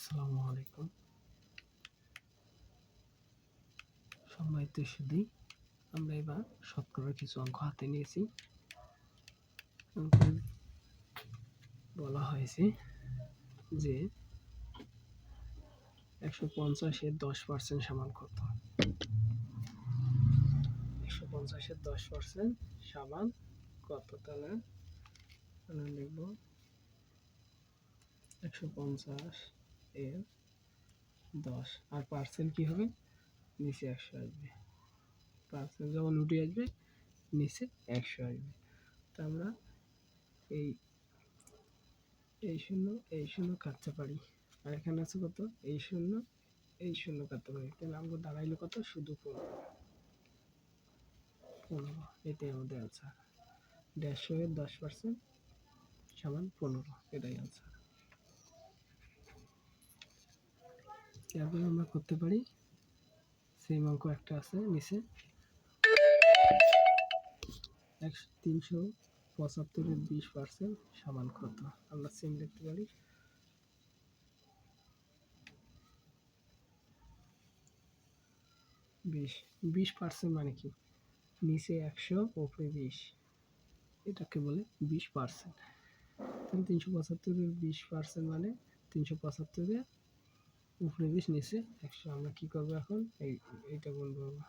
আসসালামু আলাইকুম। সম্মানিত সুধী, আমরা এবার শতকরার কিছু অঙ্ক হাতে নিয়েছি। অঙ্কে বলা হয়েছে যে 150-এর 10% সমান কত? 150-এর 10% সমান কত? তাহলে আমরা লিখব 150-এর 10 আর পার্সেন্ট কি হবে? নিচে 100 আসবে। পার্সেন্ট যখন উঠে আসবে নিচে 100 আসবে। তা আমরা এই এই শূন্য কাটতে পারি, আর এখানে আছে কত? এই শূন্য কাটতে পারি। তাহলে আমাদের দাঁড়াইলো কত? শুধু 15। এটাই আমাদের আনসার। 150-এর 10% সমান 15, এটাই আনসার। এরপরে আমরা করতে পারি সেম অঙ্ক একটা আছে নিচে 375-এর 20% সমান কত? আমরা সেম লিখতে পারি 20% মানে কি? নিচে 100 উপরে 20, এটাকে বলে 20%। তাহলে 375-এর 20% মানে 375-এর উপরে 20 নিচে 100। আমরা কি করবো এখন? এইটা গুণ করবো।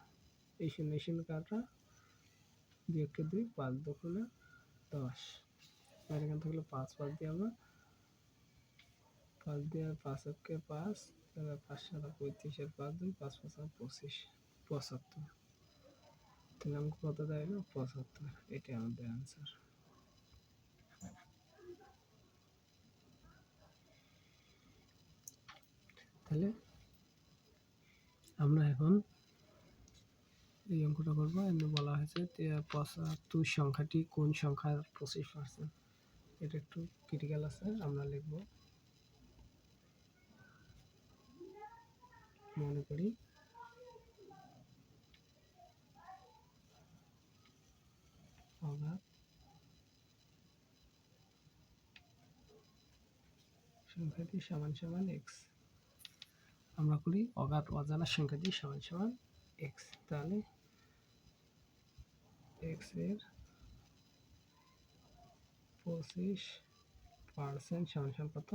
এই শূন্য কাটা, 2 × 2 5 দুগুণে 10। আর এখান থেকে 5 দিয়ে আমরা 5 দিয়ে 5 × 5, তাহলে 5 × 7 35, এর 5 2 5 5 25, 75। তাহলে আমাকে কত দাঁড়ালো? 75। এটাই আমাদের অ্যান্সার। তাহলে আমরা এখন এই অঙ্কটা করবো। এমনি বলা হয়েছে 75 সংখ্যাটি কোন সংখ্যার 25%? এটা একটু ক্রিটিক্যাল আছে, আমরা লিখব মনে করি অগাধ সংখ্যাটি সমান সমান এক্স। আমরা করি অগাধ অজানা সংখ্যাটি সমান সমান এক্স। তাহলে এক্স এর 25% সমান সমান কত?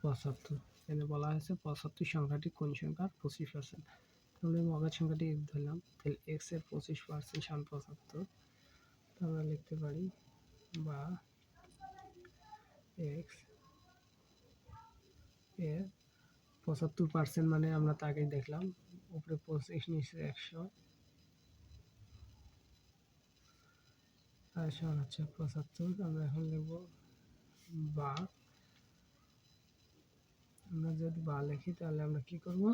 75। এখানে বলা হয়েছে 75 সংখ্যাটি কোন সংখ্যার 25%? তাহলে অগাধ সংখ্যাটি এক্স ধরলাম, তাহলে এক্স এর 25% সমান 75। আমরা লিখতে পারি বা এক্স এর 75% মানে আমরা তো আগেই দেখলাম উপরে 25 নিচে 100 আর সমান হচ্ছে 75। আমরা এখন লিখব বা, আমরা যদি বা লিখি তাহলে আমরা কি করব?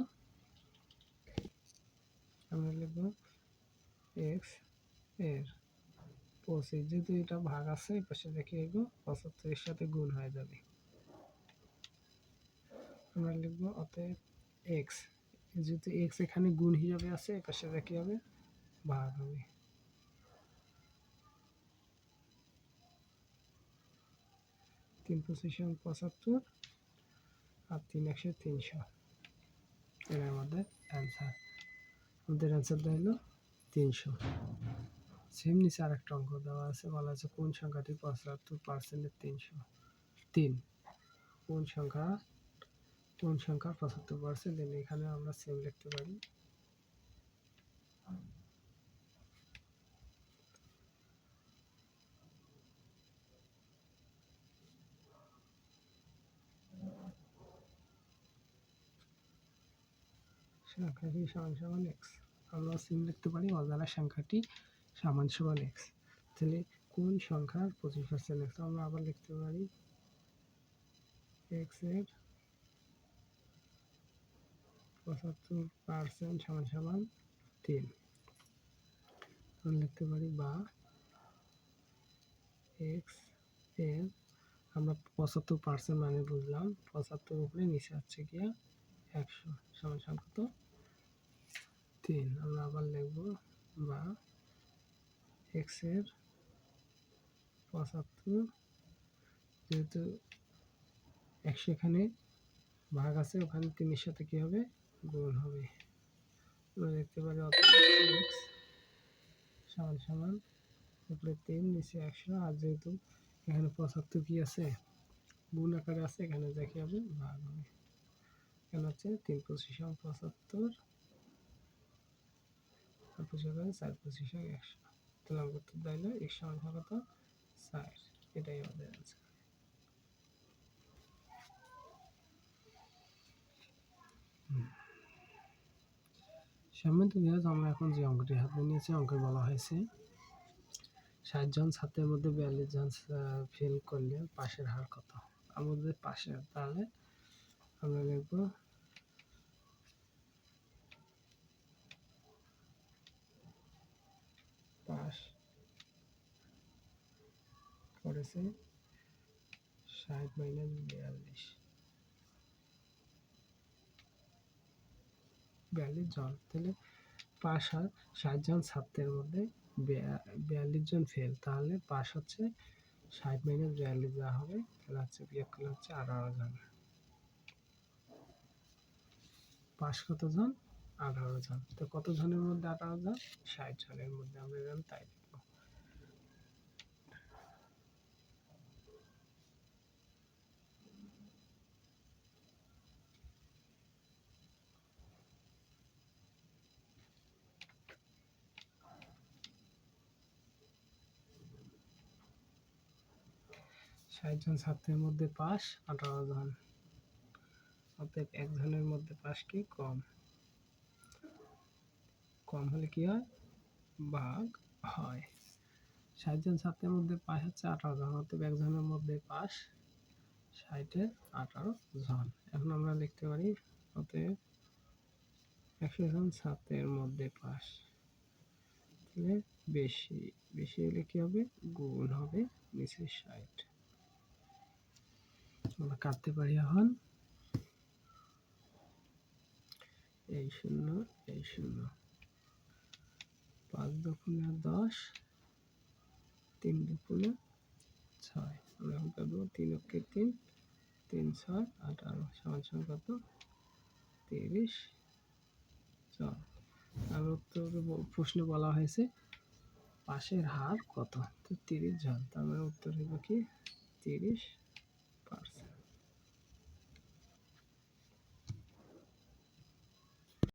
আমরা লিখব এক্স এর 25, যেহেতু এটা ভাগ আছে এই পাশে রেখে লিখব 75 এর সাথে গুণ হয়ে যাবে। আমরা লিখব অতএব এক্স, যেহেতু এক্স এখানে গুণ হিসাবে আছে এই পাশে রেখে হবে ভাগ হবে। 3 × 25 = 75 আর 3 × 1 = 300। এটা আমাদের অ্যান্সার। আমাদের অ্যান্সারটা হলো 300। সেম নিচে আরেকটা অঙ্ক দেওয়া আছে, বলা আছে কোন সংখ্যাটি 75%-এর 3 কোন সংখ্যার 75%? এখানে আমরা সেম লিখতে পারি সংখ্যাটি সমান সমান এক্স। আমরা সেম লিখতে পারি অজানা সংখ্যাটি সমান সমান এক্স। তাহলে কোন সংখ্যার 25% এক্স? আমরা আবার লিখতে পারি এক্স এর 75% সমান সমান 3। আমরা লিখতে পারি বা এক্স এর, আমরা 75% মানে বুঝলাম 75 উপরে নিচে হচ্ছে গিয়া 100 সমান সমান কত? 3। আমরা আবার লিখব বা এক্স এর 75, যেহেতু 100 এখানে ভাগ আছে, ওখানে 3 এর সাথে কি হবে, গুণ হবে। আমরা দেখতে পারি x সমান সমান উপরে 3 নিচে 100, আর যেহেতু এখানে 75 কি আছে, গুণ আকারে আছে, এখানে যা কি হবে, ভাগ হবে। এখানে হচ্ছে 3 25 75, আর 25 4 25 100, তাহলে আমাকে উত্তর দিলো x সমান কত, 4। এটাই আমাদের অ্যান্সার। সম্মানিত ভিউয়ার্স, আমরা এখন যে অঙ্কটি হাতে নিয়েছি, অঙ্কে বলা হয়েছে 60 জন ছাত্রের মধ্যে 42 জন ফেল করলে পাশের হার কত। আমাদের পাশের, তাহলে আমরা লিখব পাস করেছে 60 মাইনাস 42 জন, তাহলে পাস হয় 60 জন ছাত্রের মধ্যে 42 জন ফেল, তাহলে পাস হচ্ছে 60 মাইনাস 42 যা হবে, তাহলে হচ্ছে বিয়োগ করলে হচ্ছে 18 জন। পাস কত জন, 18 জন। তো কত জনের মধ্যে 18 জন, 60 জনের মধ্যে, আমরা এখানে তাই লিখব। 60 জন ছাত্রের মধ্যে পাস 18 জন, অতএব একজনের মধ্যে পাস কি কম, কম হলে কি হয়, ভাগ হয়। 60 জন ছাত্রের মধ্যে পাস হচ্ছে 18 জন, অতএব একজনের মধ্যে পাস 60-এর 18 জন। এখন আমরা লিখতে পারি অতএব 100 জন ছাত্রের মধ্যে পাস, তাহলে বেশি, বেশি হলে কি হবে, গুণ হবে, নিচে 60। আমরা কাটতে পারি এখন, এই 0 এই 0, 5 দুগুণে 10, 3 দুগুণে 6, আমরা এখন কাটবো 3 অক্ষে 3, 3 6 18 সমান সমান কত, 30 জন। আর উত্তর প্রশ্নে বলা হয়েছে পাশের হার কত, তো 30 জন, তার মানে উত্তর হলো কি 30